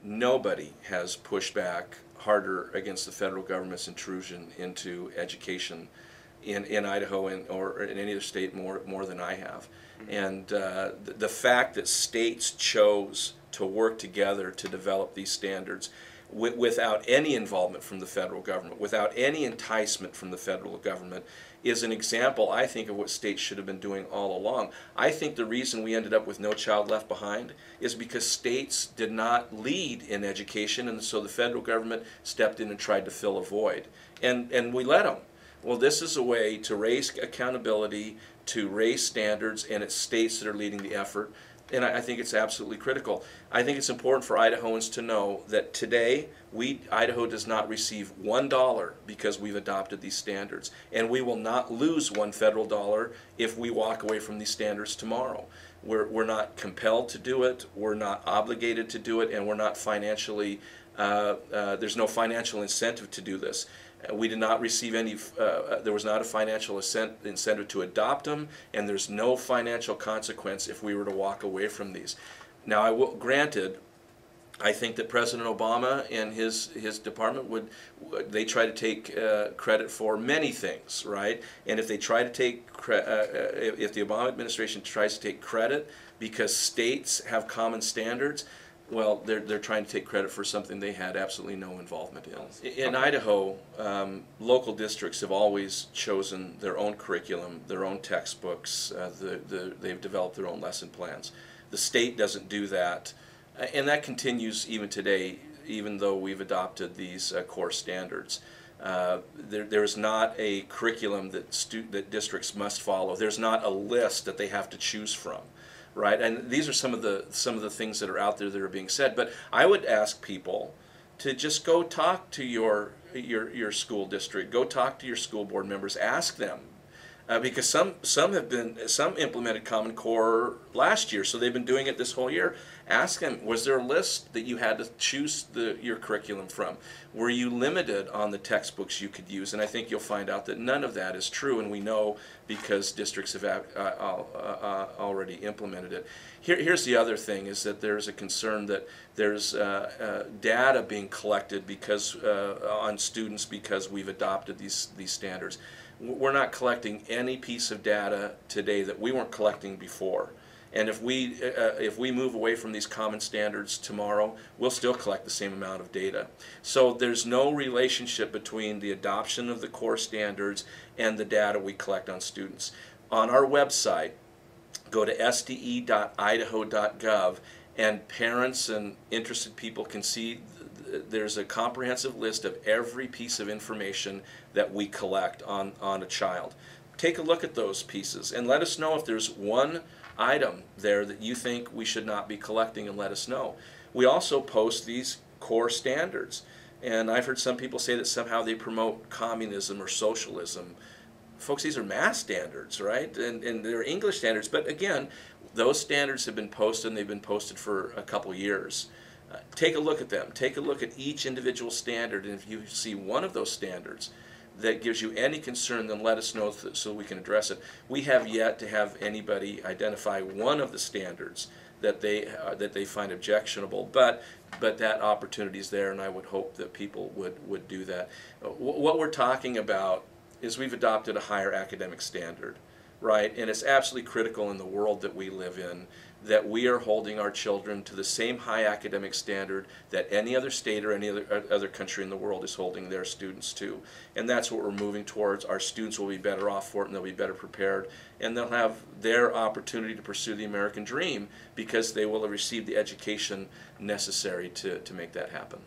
Nobody has pushed back harder against the federal government's intrusion into education in Idaho or in any other state more than I have. And the fact that states chose to work together to develop these standards without any involvement from the federal government, without any enticement from the federal government, is an example, I think, of what states should have been doing all along. I think the reason we ended up with No Child Left Behind is because states did not lead in education, and so the federal government stepped in and tried to fill a void. And we let them. Well, this is a way to raise accountability, to raise standards, and it's states that are leading the effort. And I think it's absolutely critical. I think it's important for Idahoans to know that today, Idaho does not receive $1 because we've adopted these standards. And we will not lose one federal dollar if we walk away from these standards tomorrow. We're not compelled to do it, we're not obligated to do it, and we're not financially, there's no financial incentive to do this. We did not receive any, there was not a financial incentive to adopt them, and there's no financial consequence if we were to walk away from these. Now, granted, I think that President Obama and his department they try to take credit for many things, right? And if they try to take, if the Obama administration tries to take credit because states have common standards, well, they're trying to take credit for something they had absolutely no involvement in. In Idaho, local districts have always chosen their own curriculum, their own textbooks, they've developed their own lesson plans. The state doesn't do that, and that continues even today, even though we've adopted these core standards. There is not a curriculum that districts must follow. There's not a list that they have to choose from. Right, and these are some of the things that are out there that are being said. But I would ask people to just go talk to your school district, go talk to your school board members, ask them, because some implemented Common Core last year, so they've been doing it this whole year. Ask them, was there a list that you had to choose your curriculum from? Were you limited on the textbooks you could use? And I think you'll find out that none of that is true, and we know because districts have already implemented it. Here's the other thing, is that there's a concern that there's data being collected on students because we've adopted these standards. We're not collecting any piece of data today that we weren't collecting before. And if we move away from these common standards tomorrow, we'll still collect the same amount of data. So there's no relationship between the adoption of the core standards and the data we collect on students. On our website, go to sde.idaho.gov, and parents and interested people can see there's a comprehensive list of every piece of information that we collect on a child. Take a look at those pieces and let us know if there's one item there that you think we should not be collecting, and let us know. We also post these core standards, and I've heard some people say that somehow they promote communism or socialism. Folks, these are math standards, right? And they're English standards, but again, those standards have been posted, and they've been posted for a couple years. Take a look at them. Take a look at each individual standard, and if you see one of those standards that gives you any concern, then let us know so we can address it. We have yet to have anybody identify one of the standards that they find objectionable, but that opportunity is there, and I would hope that people would do that. What we're talking about is we've adopted a higher academic standard, right? And it's absolutely critical in the world that we live in that we are holding our children to the same high academic standard that any other state or any other country in the world is holding their students to. And that's what we're moving towards. Our students will be better off for it, and they'll be better prepared, and they'll have their opportunity to pursue the American dream because they will have received the education necessary to make that happen.